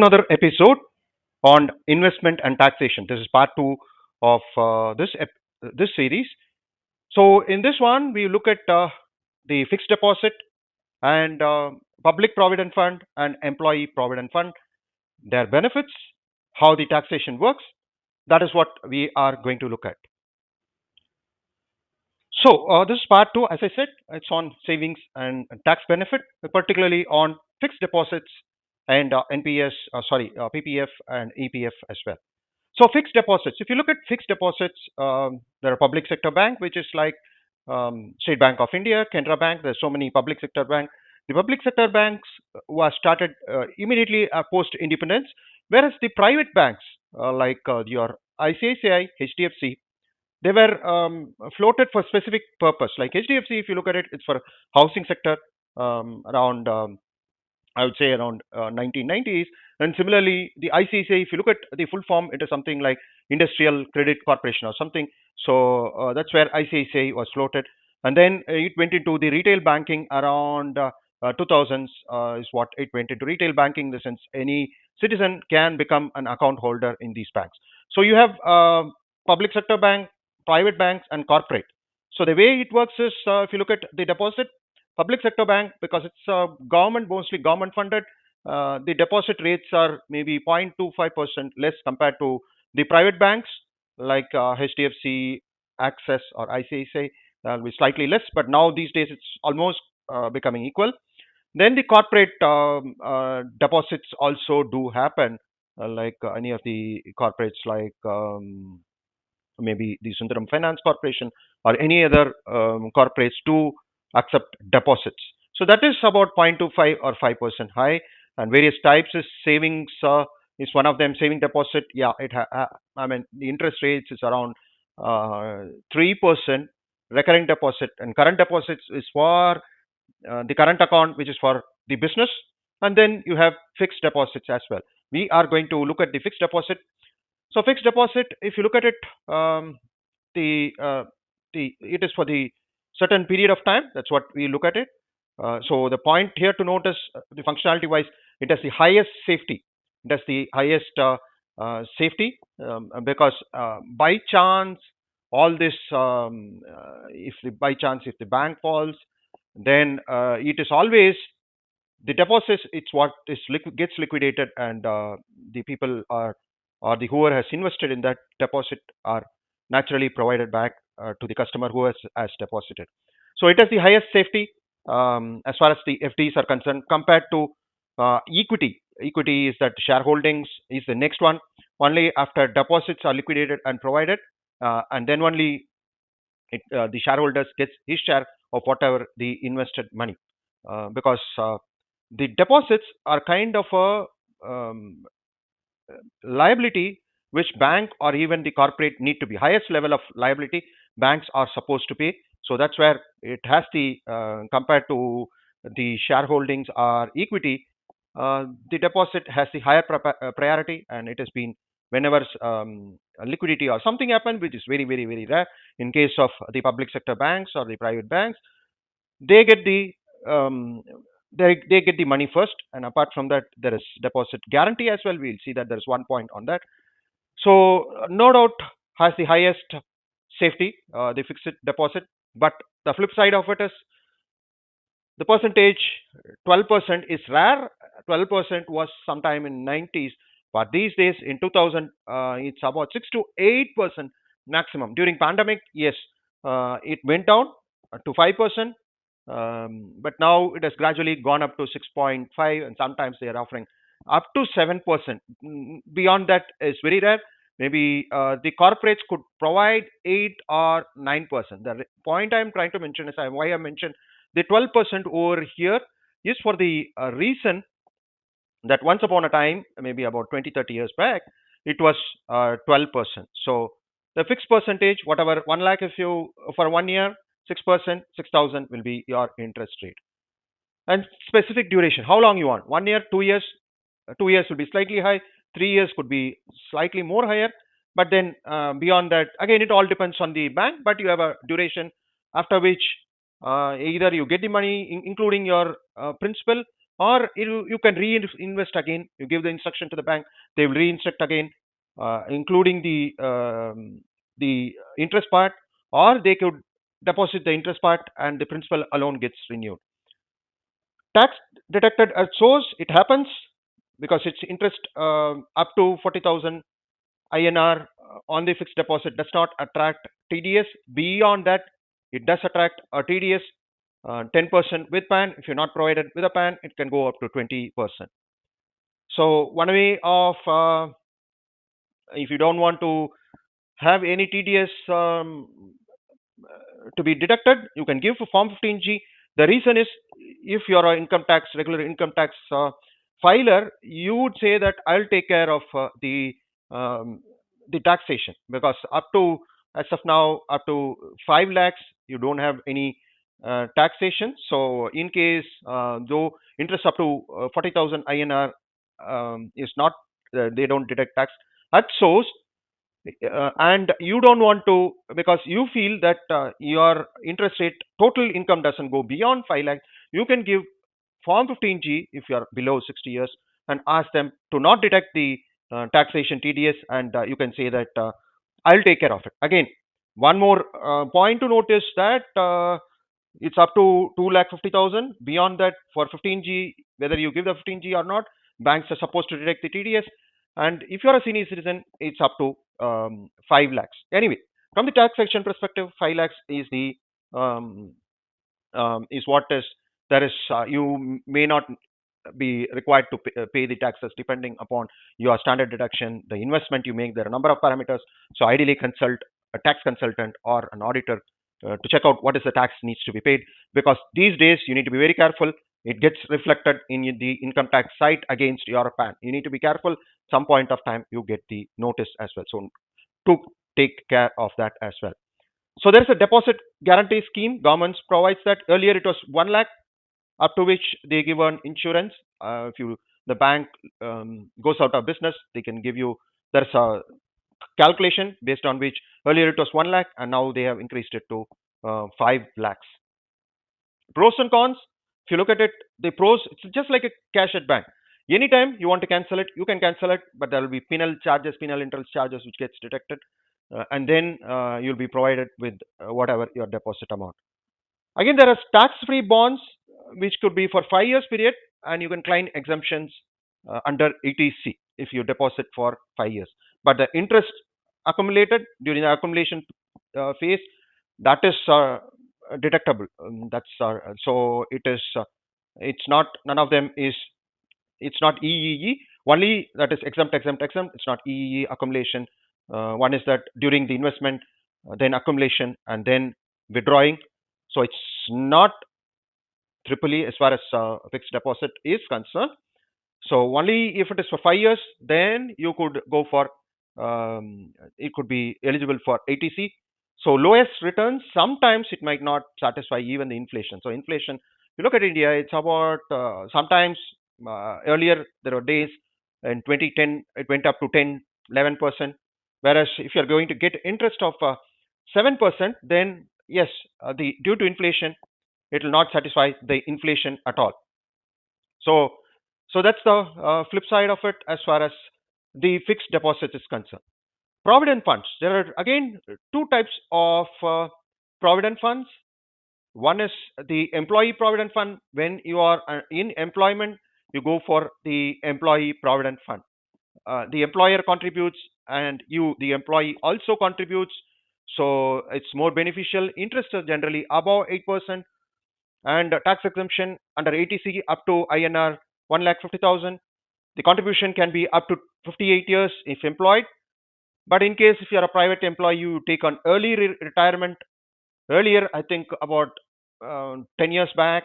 another episode on investment and taxation. This is part two of this series. So, in this one, we look at the fixed deposit and public provident fund and employee provident fund, their benefits, how the taxation works. That is what we are going to look at. So, this is part two. As I said, it's on savings and tax benefit, particularly on fixed deposits and PPF and EPF as well. So, fixed deposits. If you look at fixed deposits, there are public sector bank, which is like State Bank of India, Canara Bank. There's so many public sector banks. The public sector banks were started immediately post independence, whereas the private banks like your ICICI, HDFC, they were floated for specific purpose. Like HDFC, if you look at it, it's for housing sector around I would say around 1990s. And similarly, the ICICI, if you look at the full form, it is something like Industrial Credit Corporation or something. So that's where ICICI was floated. And then it went into the retail banking around 2000s is what it went into retail banking. In the sense, any citizen can become an account holder in these banks. So you have public sector bank, private banks, and corporate. So the way it works is, if you look at the deposit, public sector bank, because it's government, mostly government funded, the deposit rates are maybe 0.25% less compared to the private banks like HDFC, Access, or ICICI. Will be slightly less, but now these days it's almost becoming equal. Then the corporate deposits also do happen, like any of the corporates like maybe the Sundaram Finance Corporation or any other corporates do accept deposits. So that is about 0.25 or 5% high, and various types is savings is one of them. Saving deposit, yeah, I mean the interest rates is around 3%. Recurring deposit and current deposits is for the current account, which is for the business, and then you have fixed deposits as well. We are going to look at the fixed deposit. So fixed deposit, if you look at it, the it is for the certain period of time. That's what we look at it. So the point here to notice, the functionality wise, it has the highest safety. It has the highest safety because by chance, all this, by chance if the bank falls, then it is always the deposits. It's what is gets liquidated, and the people are or the whoever has invested in that deposit are naturally provided back to the customer who has deposited. So it has the highest safety as far as the FDs are concerned compared to equity. Equity is that shareholdings is the next one. Only after deposits are liquidated and provided, and then only the shareholders gets his share of whatever the invested money, because the deposits are kind of a liability which bank or even the corporate need to be highest level of liability banks are supposed to pay. So that's where it has the compared to the shareholdings or equity, the deposit has the higher priority, and it has been whenever liquidity or something happen, which is very very very rare in case of the public sector banks or the private banks, they get the um, they get the money first, and apart from that there is deposit guarantee as well. We'll see that there is one point on that. So no doubt has the highest safety, the fixed deposit, but the flip side of it is the percentage. 12% is rare. 12% was sometime in 90s, but these days in 2000 it's about 6 to 8% maximum. During pandemic, yes, it went down to 5%, but now it has gradually gone up to 6.5, and sometimes they are offering up to 7%. Beyond that is very rare. Maybe the corporates could provide 8 or 9%. The point I'm trying to mention is why I mentioned the 12% over here is for the reason that once upon a time, maybe about 20, 30 years back, it was 12%. So the fixed percentage, whatever 1 lakh, if you for 1 year, 6%, 6,000 will be your interest rate. And specific duration, how long you want? 1 year, 2 years? 2 years will be slightly high. 3 years could be slightly more higher. But then beyond that, again, it all depends on the bank. But you have a duration after which either you get the money, including your principal, or you can reinvest again. You give the instruction to the bank, they will reinstruct again, including the interest part, or they could deposit the interest part and the principal alone gets renewed. Tax deducted at source, it happens because it's interest up to 40,000 INR on the fixed deposit does not attract TDS. Beyond that, it does attract a TDS 10% with PAN. If you're not provided with a PAN, it can go up to 20%. So one way of, if you don't want to have any TDS to be deducted, you can give a Form 15G. The reason is, if you're an income tax, regular income tax filer, you would say that I'll take care of um, the taxation, because up to, as of now, up to 5 lakhs, you don't have any taxation. So in case, though interest up to 40,000 INR is not, they don't deduct tax at source, and you don't want to, because you feel that your interest rate total income doesn't go beyond 5 lakh, you can give form 15G if you are below 60 years and ask them to not deduct the taxation TDS, and you can say that I'll take care of it. Again, one more point to notice that it's up to 2,50,000. Beyond that, for 15G, whether you give the 15G or not, banks are supposed to deduct the TDS. And if you're a senior citizen, it's up to 5 lakhs. Anyway, from the taxation perspective, 5 lakhs is the um, is what is there is. You may not be required to pay the taxes depending upon your standard deduction, the investment you make. There are a number of parameters. So ideally, consult a tax consultant or an auditor to check out what is the tax needs to be paid, because these days you need to be very careful. It gets reflected in the income tax site against your PAN. You need to be careful. Some point of time you get the notice as well. So to take care of that as well. So there is a deposit guarantee scheme. Government provides that. Earlier it was 1 lakh, up to which they give an insurance. If you the bank goes out of business, they can give you. There's a calculation based on which earlier it was 1 lakh and now they have increased it to 5 lakhs. Pros and cons. If you look at it, the pros, it's just like a cash at bank. Anytime you want to cancel it, you can cancel it, but there will be penal charges, penal interest charges, which gets detected, and then you'll be provided with whatever your deposit amount. Again, there are tax-free bonds which could be for 5 years period, and you can claim exemptions under ETC if you deposit for 5 years. But the interest accumulated during the accumulation phase, that is deductible. That's so it is. It's not. None of them is. It's not EEE. Only that is exempt, exempt, exempt. It's not EEE accumulation. One is that during the investment, then accumulation, and then withdrawing. So it's not triple E as far as fixed deposit is concerned. So only if it is for 5 years, then you could go for it could be eligible for ATC. So lowest returns, sometimes it might not satisfy even the inflation. So inflation, if you look at India, it's about sometimes earlier there were days in 2010 it went up to 10, 11%. Whereas if you're going to get interest of 7%, then yes, the due to inflation, it will not satisfy the inflation at all. So, so that's the flip side of it as far as the fixed deposit is concerned. Provident funds. There are again two types of provident funds. One is the employee provident fund. When you are in employment, you go for the employee provident fund. The employer contributes, and you, the employee, also contributes. So it's more beneficial. Interest is generally above 8%, and tax exemption under ATC up to INR 1,50,000. The contribution can be up to 58 years if employed. But in case if you are a private employee, you take on early retirement. Earlier, I think about 10 years back,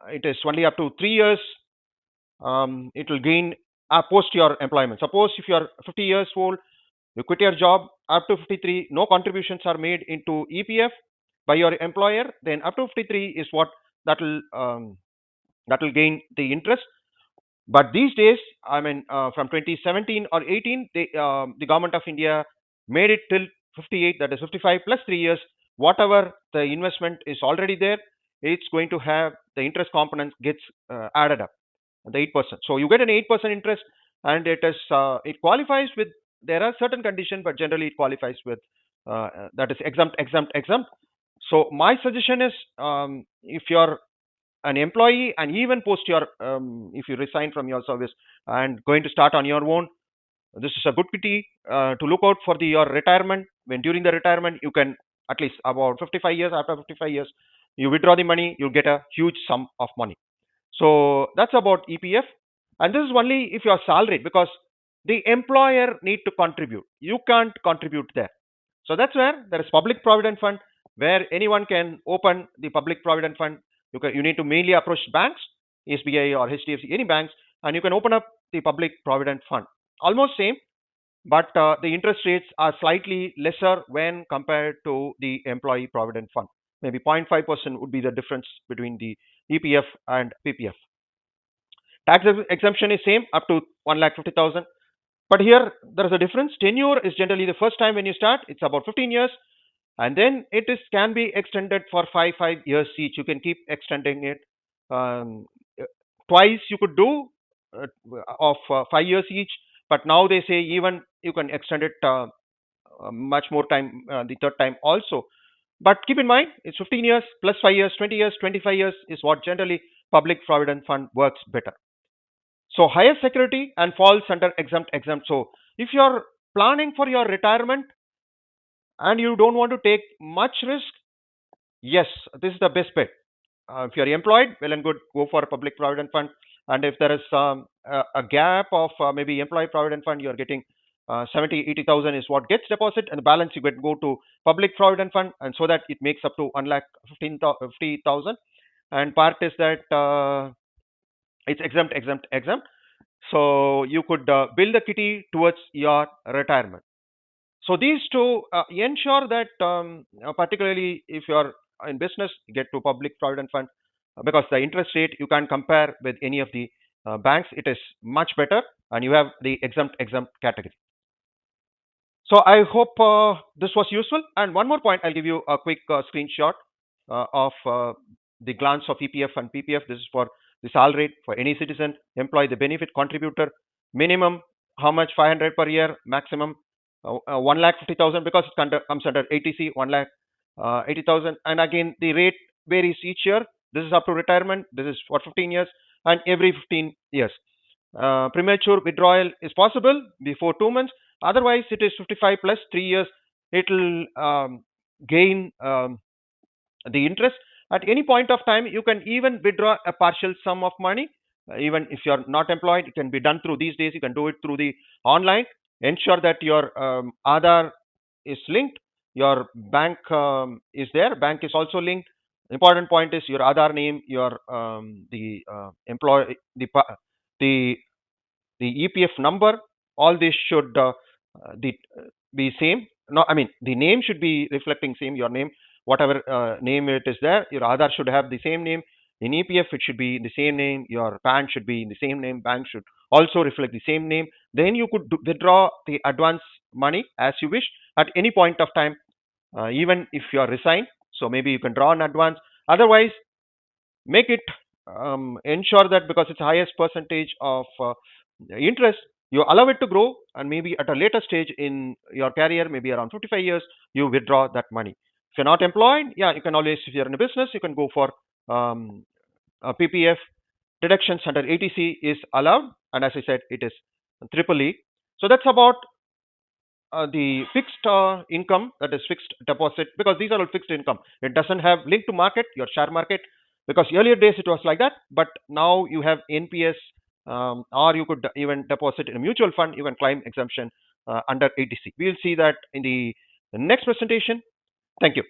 it is only up to 3 years. It will gain post your employment. Suppose if you are 50 years old, you quit your job up to 53, no contributions are made into EPF by your employer, then up to 53 is what that will gain the interest. But these days, I mean, from 2017 or 18, the government of India made it till 58, that is 55 plus 3 years. Whatever the investment is already there, it's going to have the interest component gets added up. the 8%. So you get an 8% interest, and it qualifies with, there are certain conditions, but generally it qualifies with that is exempt, exempt, exempt. So my suggestion is, if you're an employee and even post your if you resign from your service and going to start on your own, this is a good kitty to look out for your retirement. When during the retirement, you can at least about 55 years, after 55 years, you withdraw the money, you get a huge sum of money. So that's about EPF. And this is only if you are salaried, because the employer need to contribute. You can't contribute there. So that's where there is public provident fund, where anyone can open the public provident fund. You need to mainly approach banks, SBI or HDFC, any banks, and you can open up the public provident fund. Almost same, but the interest rates are slightly lesser when compared to the employee provident fund. Maybe 0.5% would be the difference between the EPF and PPF. Tax exemption is same up to 1,50,000. But here there is a difference. Tenure is generally the first time when you start, it's about 15 years, and then it is can be extended for 5 years each. You can keep extending it. Um, uh, Twice you could do of 5 years each, but now they say even you can extend it much more time, the third time also. But keep in mind, it's 15 years plus 5 years, 20 years, 25 years is what generally public provident fund works better. So higher security and falls under exempt, exempt. So if you're planning for your retirement and you don't want to take much risk, yes, this is the best bet. If you're employed, well and good, go for a public provident fund. And if there is a gap of maybe employee provident fund, you're getting 70, 80,000 is what gets deposit, and the balance you get go to public provident fund, and so that it makes up to 1 lakh 50,000. And part is that it's exempt, exempt, exempt. So you could build a kitty towards your retirement. So these two ensure that, particularly if you are in business, you get to public provident fund, because the interest rate you can't compare with any of the banks. It is much better, and you have the exempt, exempt category. So I hope this was useful. And one more point, I'll give you a quick screenshot of the glance of EPF and PPF. This is for the salary for any citizen, employee, the benefit contributor, minimum how much, 500 per year, maximum 1,50,000, because it comes under ATC, 1,80,000. And again, the rate varies each year. This is up to retirement. This is for 15 years and every 15 years. Premature withdrawal is possible before 2 months. Otherwise, it is 55 plus 3 years. It will gain the interest. At any point of time, you can even withdraw a partial sum of money. Even if you're not employed, it can be done through these days. You can do it through the online. Ensure that your Aadhaar is linked. Your bank is there. Bank is also linked. Important point is your Aadhaar name, your the employee, the EPF number. All this should be same. No, I mean the name should be reflecting same. Your name, whatever name it is there, your Aadhaar should have the same name. In EPF, it should be the same name. Your PAN should be in the same name. Bank should also reflect the same name. Then you could withdraw the advance money as you wish at any point of time, even if you are resigned. So maybe you can draw an advance. Otherwise, make it ensure that, because it's the highest percentage of interest, you allow it to grow, and maybe at a later stage in your career, maybe around 55 years, you withdraw that money. If you're not employed, yeah, you can always, if you're in a business, you can go for a PPF. Deductions under ATC is allowed, and as I said, it is triple E. So that's about the fixed income, that is fixed deposit, because these are all fixed income. It doesn't have link to market, your share market, because earlier days it was like that, but now you have NPS, or you could even deposit in a mutual fund. You can claim exemption under ATC. We'll see that in the next presentation. Thank you.